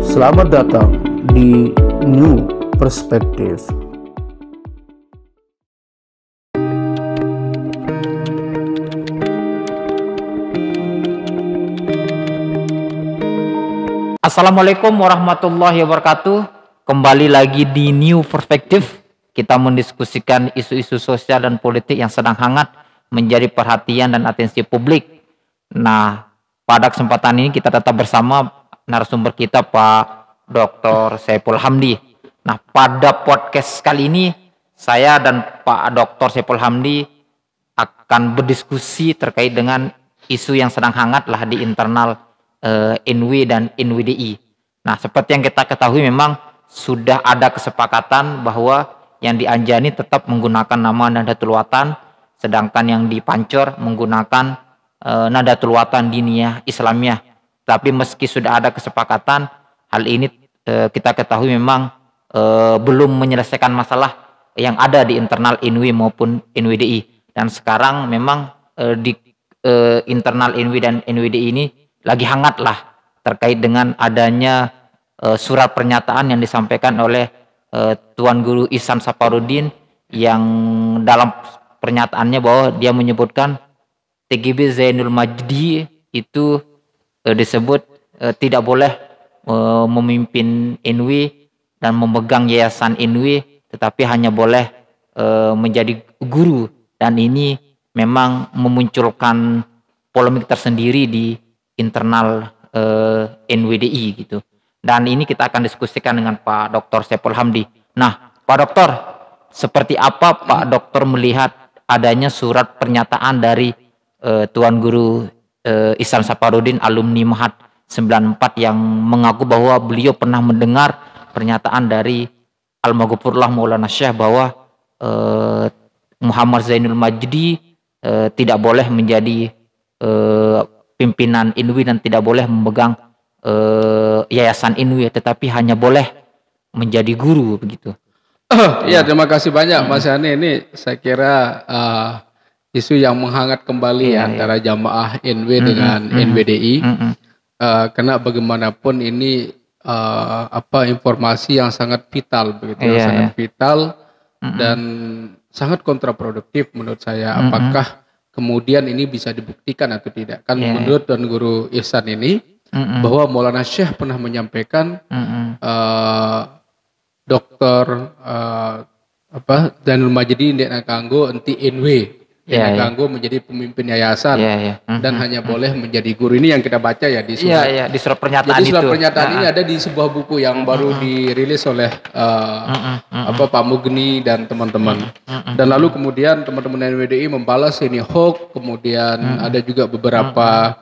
Selamat datang di New Perspective. Assalamualaikum warahmatullahi wabarakatuh. Kembali lagi di New Perspective. Kita mendiskusikan isu-isu sosial dan politik yang sedang hangat menjadi perhatian dan atensi publik. Nah, pada kesempatan ini kita tetap bersama narasumber kita Pak Dr. Saiful Hamdi. Nah, pada podcast kali ini saya dan Pak Dr. Saiful Hamdi akan berdiskusi terkait dengan isu yang sedang hangat lah di internal INWI dan INWIDI. Nah, seperti yang kita ketahui memang sudah ada kesepakatan bahwa yang dianjani tetap menggunakan nama Nahdlatul Watan, sedangkan yang dipancor menggunakan Nahdlatul Watan Diniyah Islamiyah. Tapi meski sudah ada kesepakatan, hal ini kita ketahui memang belum menyelesaikan masalah yang ada di internal INWI maupun INWIDI. Dan sekarang memang di internal INWI dan INWIDI ini lagi hangat lah terkait dengan adanya surat pernyataan yang disampaikan oleh Tuan Guru Ihsan Saparudin, yang dalam pernyataannya bahwa dia menyebutkan TGB Zainul Majdi itu disebut tidak boleh memimpin INWI dan memegang yayasan INWI, tetapi hanya boleh menjadi guru, dan ini memang memunculkan polemik tersendiri di internal NWDI gitu. Dan ini kita akan diskusikan dengan Pak Dr. Saiful Hamdi. Nah, Pak Dokter, seperti apa Pak Dokter melihat adanya surat pernyataan dari Tuan Guru Ihsan Saparudin, alumni Mahat 94, yang mengaku bahwa beliau pernah mendengar pernyataan dari Al-Maghfurullah Maulana Syekh bahwa Muhammad Zainul Majdi tidak boleh menjadi pimpinan INWI dan tidak boleh memegang yayasan INWI, tetapi hanya boleh menjadi guru begitu. Ya, terima kasih banyak Mas Yani. Ini saya kira isu yang menghangat kembali antara jamaah INWI dengan NWDI. Karena bagaimanapun ini informasi yang sangat vital begitu, sangat vital dan sangat kontraproduktif menurut saya. Apakah kemudian ini bisa dibuktikan atau tidak? Kan menurut Tuan Guru Ihsan ini bahwa Maulana Syekh pernah menyampaikan Dokter Zainul Majdi ndek kanggo enti INWI, ndek kanggo menjadi pemimpin yayasan dan hanya boleh menjadi guru. Ini yang kita baca ya di surat. Di surat pernyataan. Jadi surat pernyataan ini ada di sebuah buku yang baru dirilis oleh Pak Mugni dan teman-teman. Dan lalu kemudian teman-teman NWDI membalas ini hoax. Kemudian ada juga beberapa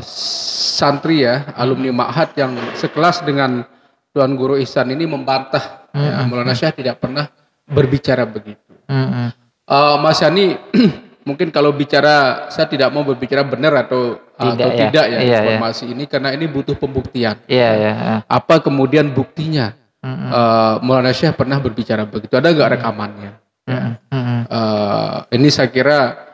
santri alumni Ma'had yang sekelas dengan Tuan Guru Ihsan ini membantah Maulana Syekh tidak pernah berbicara begitu. Mas Yani, mungkin kalau bicara, saya tidak mau berbicara benar atau tidak informasi ini, karena ini butuh pembuktian. Apa kemudian buktinya Maulana Syekh pernah berbicara begitu? Ada nggak rekamannya? Ini saya kira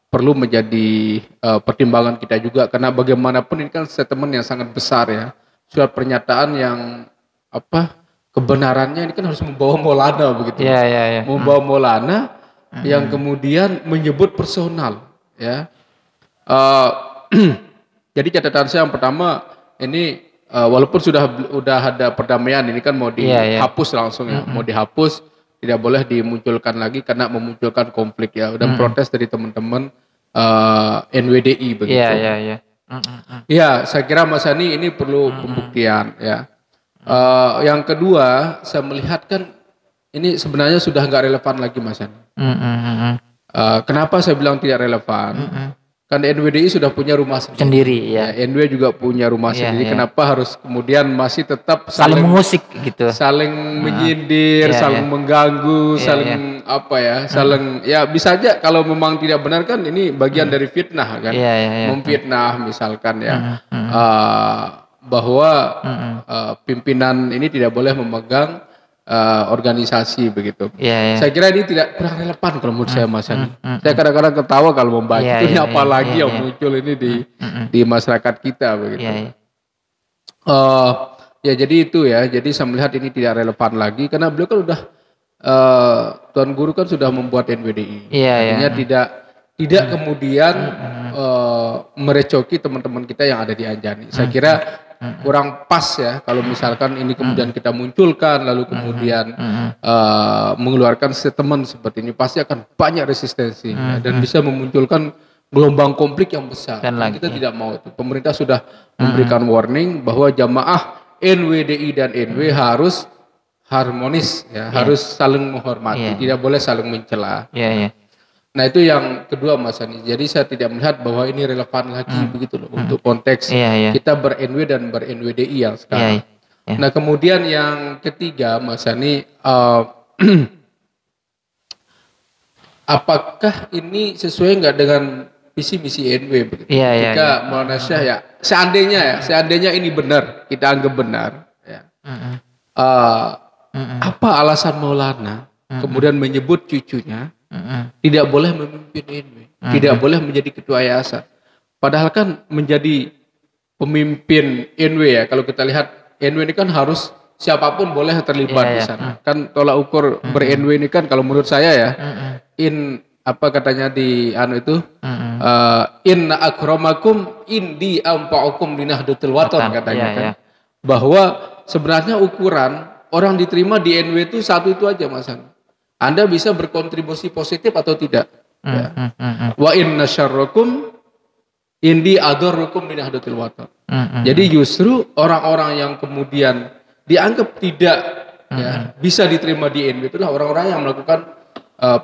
perlu menjadi pertimbangan kita juga, karena bagaimanapun ini kan statement yang sangat besar ya, surat pernyataan yang kebenarannya ini kan harus membawa Maulana begitu, membawa Maulana yang kemudian menyebut personal ya. Jadi catatan saya yang pertama ini walaupun sudah ada perdamaian, ini kan mau dihapus langsung ya, mau dihapus, tidak boleh dimunculkan lagi karena memunculkan konflik ya, dan protes dari teman-teman NWDI begitu. Ya, saya kira Mas Yani ini perlu pembuktian ya. Yang kedua, saya melihat kan ini sebenarnya sudah nggak relevan lagi Mas Yani. Kenapa saya bilang tidak relevan? Kan NWDI sudah punya rumah sendiri ya. NW juga punya rumah sendiri. Kenapa harus kemudian masih tetap saling mengusik gitu, saling menyindir, saling mengganggu, saling saling ya, bisa aja kalau memang tidak benar kan ini bagian dari fitnah kan, memfitnah misalkan ya, bahwa pimpinan ini tidak boleh memegang organisasi begitu. Saya kira ini kurang relevan kalau menurut saya Mas Yani. Saya kadang-kadang ketawa kalau membaca ini apalagi yang muncul ini di masyarakat kita begitu. Ya jadi itu ya. Jadi saya melihat ini tidak relevan lagi karena beliau kan udah Tuan Guru kan sudah membuat NWDI. Artinya tidak kemudian merecoki teman-teman kita yang ada di Anjani. Saya kira kurang pas ya kalau misalkan ini kemudian kita munculkan lalu kemudian mengeluarkan statement seperti ini, pasti akan banyak resistensi dan bisa memunculkan gelombang konflik yang besar. Dan kita tidak mau itu. Pemerintah sudah memberikan warning bahwa jamaah NWDI dan NW harus harmonis ya, harus saling menghormati, tidak boleh saling mencela. Nah itu yang kedua Mas Ani. Jadi saya tidak melihat bahwa ini relevan lagi begitu loh untuk konteks kita ber-NW dan ber-NWDI yang sekarang. Nah kemudian yang ketiga Mas Ani, apakah ini sesuai nggak dengan visi misi NW begitu? Ketika Maulana Syekh ya, seandainya ini benar, kita anggap benar. Ya. Apa alasan Maulana kemudian menyebut cucunya tidak boleh memimpin NW, tidak boleh menjadi ketua yayasan. Padahal kan menjadi pemimpin NW ya, kalau kita lihat NW ini kan harus siapapun boleh terlibat di sana. Kan tolak ukur ber-NW ini kan kalau menurut saya ya, apa katanya di inna akramakum indi ampa'ukum linahdatul waton katanya kan. Bahwa sebenarnya ukuran orang diterima di NW itu satu itu aja Mas Ani. Anda bisa berkontribusi positif atau tidak. Wa inna syarrakum indi adarrukum linahdatul waton. Jadi justru orang-orang yang kemudian dianggap tidak bisa diterima di NW itulah orang-orang yang melakukan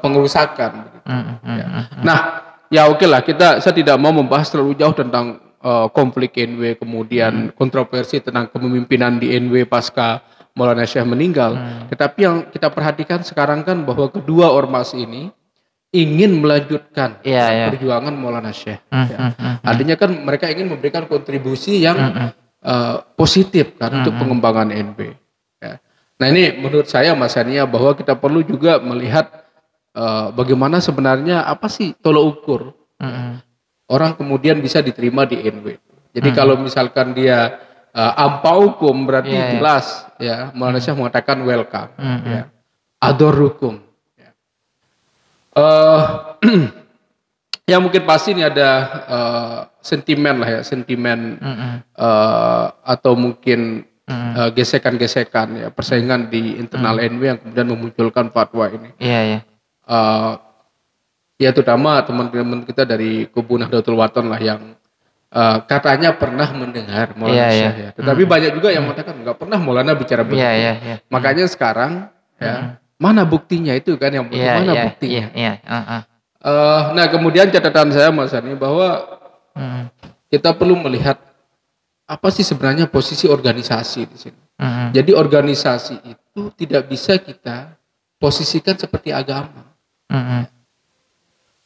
pengerusakan. Nah, ya oke lah, saya tidak mau membahas terlalu jauh tentang konflik NW, kemudian kontroversi tentang kepemimpinan di NW pasca Maulana Syekh meninggal. Tetapi yang kita perhatikan sekarang kan bahwa kedua ormas ini ingin melanjutkan perjuangan Maulana Syekh. Artinya kan mereka ingin memberikan kontribusi yang positif kan untuk pengembangan NW. Ya. Nah ini menurut saya Mas Ania bahwa kita perlu juga melihat bagaimana sebenarnya apa sih tolak ukur orang kemudian bisa diterima di NW. Jadi kalau misalkan dia ampaukum berarti jelas ya, Maulana Syekh mengatakan welcome ya. Adorukum ya. Ya mungkin pasti ini ada sentimen lah ya, sentimen atau mungkin gesekan-gesekan ya, persaingan di internal NW yang kemudian memunculkan fatwa ini. Ya terutama teman-teman kita dari kubu Nahdlatul Wathon lah yang katanya pernah mendengar Maulana Syekh ya. Tetapi banyak juga yang mengatakan nggak pernah Maulana bicara begitu. Makanya sekarang ya, mana buktinya itu kan yang mana buktinya. Nah kemudian catatan saya Mas Ani bahwa kita perlu melihat apa sih sebenarnya posisi organisasi di sini. Jadi organisasi itu tidak bisa kita posisikan seperti agama.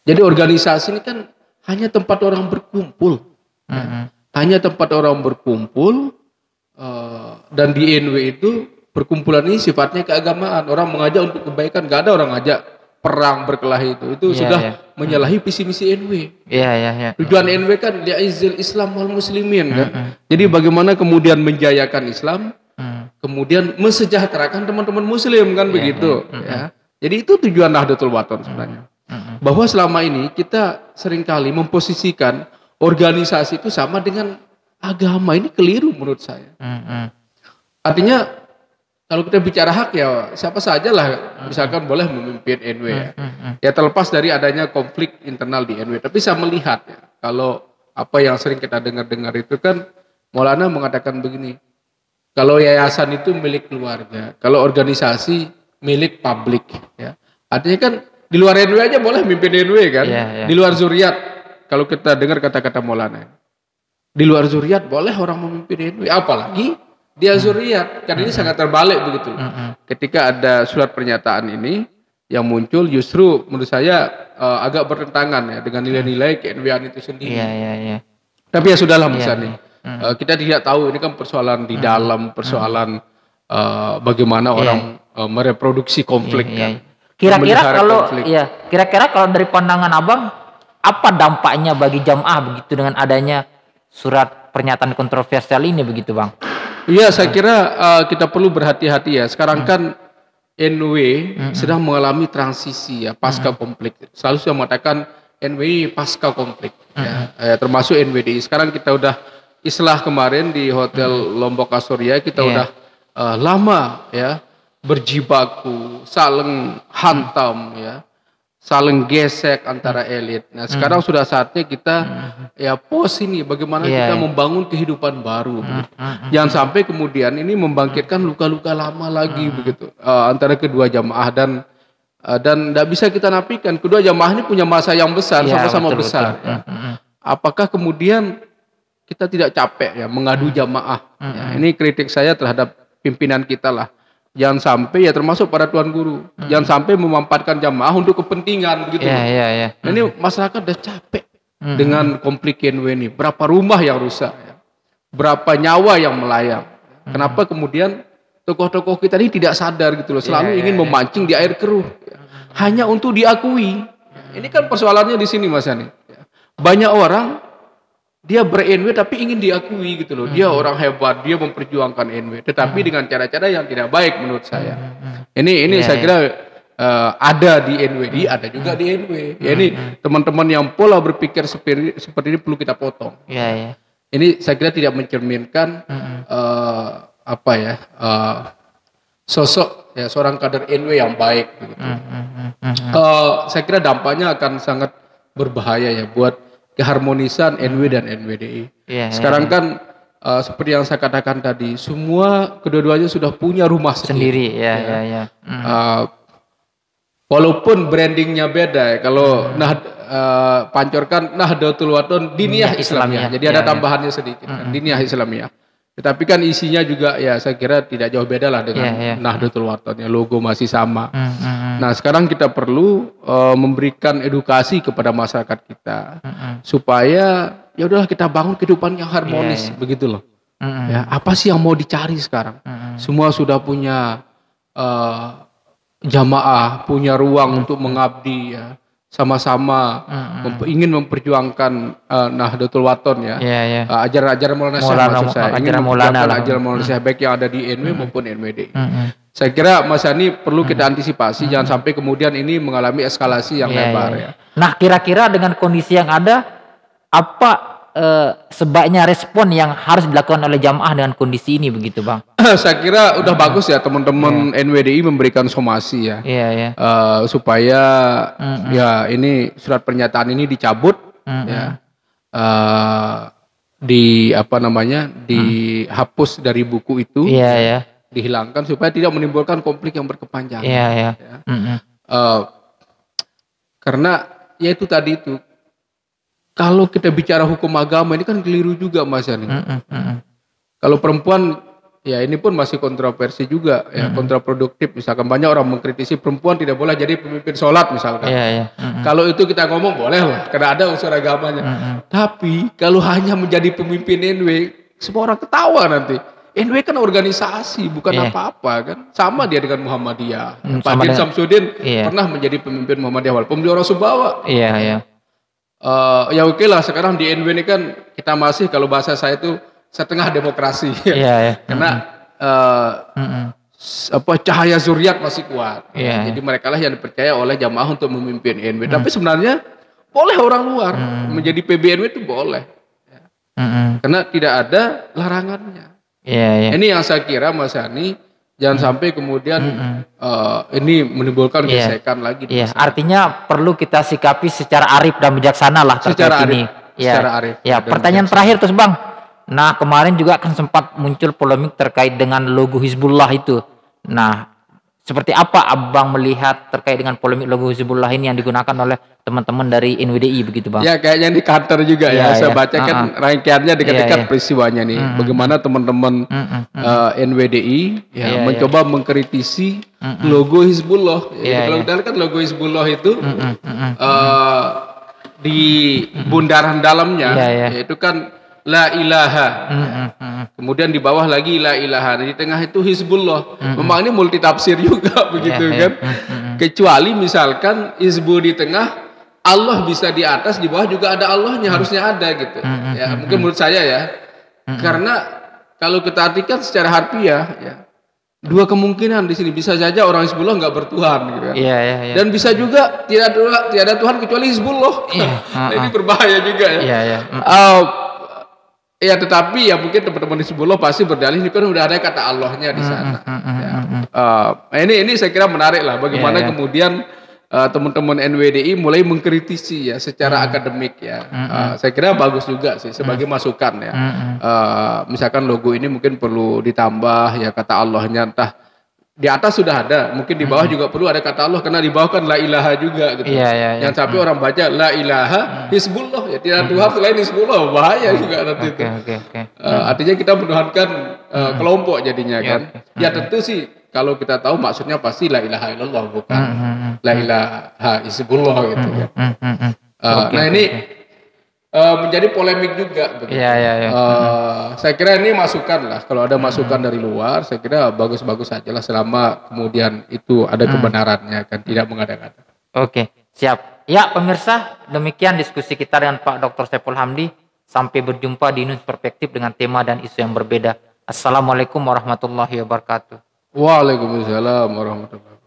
Jadi organisasi ini kan hanya tempat orang berkumpul. Hanya tempat orang berkumpul dan di NW itu perkumpulan ini sifatnya keagamaan. Orang mengajak untuk kebaikan, gak ada orang ngajak perang berkelahi itu sudah menyalahi visi misi NW. Tujuan NW kan li'izil Islam wal muslimin kan. Jadi bagaimana kemudian menjayakan Islam, kemudian mensejahterakan teman-teman muslim kan begitu ya. Jadi itu tujuan Nahdlatul Wathon sebenarnya. Bahwa selama ini kita seringkali memposisikan organisasi itu sama dengan agama, ini keliru menurut saya. Artinya kalau kita bicara hak ya siapa saja lah misalkan boleh memimpin NW ya. Ya terlepas dari adanya konflik internal di NW. Tapi saya melihat ya, kalau apa yang sering kita dengar-dengar itu kan Maulana mengatakan begini, kalau yayasan itu milik keluarga, kalau organisasi milik publik ya. Artinya kan di luar NW aja boleh mimpin NW kan. Di luar zuriat, kalau kita dengar kata-kata Maulana, di luar zuriat boleh orang memimpin NW, apalagi dia zuriat. Kan ini sangat terbalik begitu. Ketika ada surat pernyataan ini yang muncul, justru menurut saya agak bertentangan ya dengan nilai-nilai ke-NW-an itu sendiri. Tapi ya sudahlah misalnya. Kita tidak tahu, ini kan persoalan di dalam, persoalan bagaimana orang mereproduksi konflik kan. Kira-kira kalau dari pandangan Abang, apa dampaknya bagi jamaah begitu dengan adanya surat pernyataan kontroversial ini begitu Bang? Iya, saya kira kita perlu berhati-hati ya. Sekarang kan NW sedang mengalami transisi ya pasca konflik. Selalu saya mengatakan NW pasca konflik, ya, termasuk NWDI. Sekarang kita udah islah kemarin di Hotel Lombok Astoria, kita udah lama ya berjibaku, saling hantam ya, saling gesek antara elit. Nah sekarang sudah saatnya kita ya pos ini bagaimana kita membangun kehidupan baru. Jangan sampai kemudian ini membangkitkan luka-luka lama lagi begitu antara kedua jamaah dan tidak bisa kita nafikan kedua jamaah ini punya masa yang besar, sama-sama besar. Ya. Apakah kemudian kita tidak capek ya mengadu jamaah? Ya, ini kritik saya terhadap pimpinan kita lah. Jangan sampai ya termasuk para tuan guru, jangan sampai memanfaatkan jamaah untuk kepentingan begitu. Ini masyarakat udah capek dengan konflik NW ini. Berapa rumah yang rusak, ya. Berapa nyawa yang melayang. Kenapa kemudian tokoh-tokoh kita ini tidak sadar gitu loh, selalu ingin memancing di air keruh, ya. Hanya untuk diakui. Ini kan persoalannya di sini Mas Yani. Banyak orang dia ber-NW tapi ingin diakui gitu loh. Dia orang hebat, dia memperjuangkan NW, tetapi dengan cara-cara yang tidak baik menurut saya. Ini saya kira ada di NWD, ada juga di NW. Ya ini teman-teman yang pola berpikir seperti ini perlu kita potong. Ini saya kira tidak mencerminkan sosok ya seorang kader NW yang baik. Begitu. Saya kira dampaknya akan sangat berbahaya ya buat keharmonisan NW dan NWDI. Sekarang kan seperti yang saya katakan tadi, semua kedua-duanya sudah punya rumah sendiri. Walaupun brandingnya beda ya. Kalau pancorkan Nahdlatul Wathon Diniyah Islamiyah. Jadi ada tambahannya sedikit kan, Diniyah Islamiyah. Tetapi kan isinya juga ya saya kira tidak jauh beda lah dengan Nahdlatul Wathon ya, logo masih sama. Nah sekarang kita perlu memberikan edukasi kepada masyarakat kita supaya ya udahlah kita bangun kehidupan yang harmonis begitu loh. Ya, apa sih yang mau dicari sekarang? Semua sudah punya jamaah, punya ruang untuk mengabdi ya. Sama-sama ingin memperjuangkan Nahdlatul Wathon ya. Ajaran-ajaran Maulana Syekh maksud saya. Ingin memperjuangkan ajaran Maulana Syekh baik yang ada di NW maupun NWD. Saya kira Mas Yani perlu kita antisipasi jangan sampai kemudian ini mengalami eskalasi yang lebar ya. Nah, kira-kira dengan kondisi yang ada apa sebaiknya respon yang harus dilakukan oleh jamaah dengan kondisi ini begitu Bang? Saya kira udah bagus ya teman-teman NWDI memberikan somasi ya, supaya ya ini surat pernyataan ini dicabut ya, dihapus dari buku itu, dihilangkan supaya tidak menimbulkan konflik yang berkepanjangan. Karena ya itu tadi itu. Kalau kita bicara hukum agama ini kan keliru juga Mas Yani. Kalau perempuan ya ini pun masih kontroversi juga ya, kontraproduktif. Misalkan banyak orang mengkritisi perempuan tidak boleh jadi pemimpin sholat misalkan. Kalau itu kita ngomong boleh lah karena ada unsur agamanya. Tapi kalau hanya menjadi pemimpin NW semua orang ketawa nanti. NW kan organisasi bukan apa-apa kan. Sama dia dengan Muhammadiyah. Pak Din Samsudin pernah menjadi pemimpin Muhammadiyah walaupun dia orang Sumbawa. Ya oke lah sekarang di NW ini kan kita masih kalau bahasa saya itu setengah demokrasi karena cahaya zuriat masih kuat jadi mereka lah yang dipercaya oleh jamaah untuk memimpin NW tapi sebenarnya boleh orang luar menjadi PBNW itu boleh karena tidak ada larangannya. Ini yang saya kira Mas Yani jangan sampai kemudian ini menimbulkan gesekan lagi. Artinya perlu kita sikapi secara arif dan bijaksana lah terkait ini. Secara arif. Pertanyaan terakhir terus Bang. Nah kemarin juga kan sempat muncul polemik terkait dengan logo Hizbullah itu. Nah seperti apa Abang melihat terkait dengan polemik logo Hizbullah ini yang digunakan oleh teman-teman dari NWDI begitu Bang? Ya kayaknya di kantor juga saya baca kan rangkaiannya dekat-dekat peristiwanya nih. Bagaimana teman-teman NWDI mencoba mengkritisi logo Hizbullah. Kalau kita lihat kan logo Hizbullah itu di bundaran dalamnya yaitu kan La ilaha. Kemudian di bawah lagi la ilaha. Di tengah itu Hizbullah. Memang ini multi tafsir juga begitu kan. Kecuali misalkan Hizbu di tengah, Allah bisa di atas, di bawah juga ada Allahnya, harusnya ada gitu. Ya, mungkin menurut saya ya. Karena kalau kita artikan secara harfiah ya, dua kemungkinan di sini, bisa saja orang Hizbullah nggak bertuhan gitu kan. Iya. Dan bisa juga tidak ada Tuhan kecuali Hizbullah. Iya. Nah, ini berbahaya juga ya. Iya. Ya tetapi ya mungkin teman-teman Hizbullah pasti berdalih ini kan udah ada kata Allahnya di sana. Ini saya kira menarik lah bagaimana kemudian teman-teman NWDI mulai mengkritisi ya secara akademik ya. Saya kira bagus juga sih sebagai masukan ya. Misalkan logo ini mungkin perlu ditambah ya kata Allahnya, entah di atas sudah ada, mungkin di bawah juga perlu ada kata Allah, karena di bawah kan la ilaha juga gitu. Yang sampai orang baca la ilaha Hizbullah, ya tidak Tuhan selain Hizbullah, bahaya juga nanti itu. Artinya kita menuhankan kelompok jadinya kan. Ya tentu sih kalau kita tahu maksudnya pasti la ilaha illallah, bukan la ilaha Hizbullah gitu ya. Nah ini menjadi polemik juga. Iya. Saya kira ini masukan lah. Kalau ada masukan dari luar, saya kira bagus-bagus saja lah selama kemudian itu ada kebenarannya kan, tidak mengada-ngada. Oke, siap. Ya pemirsa, demikian diskusi kita dengan Pak Dr. Saiful Hamdi. Sampai berjumpa di News Perspektif dengan tema dan isu yang berbeda. Assalamualaikum warahmatullahi wabarakatuh. Waalaikumsalam warahmatullahi wabarakatuh.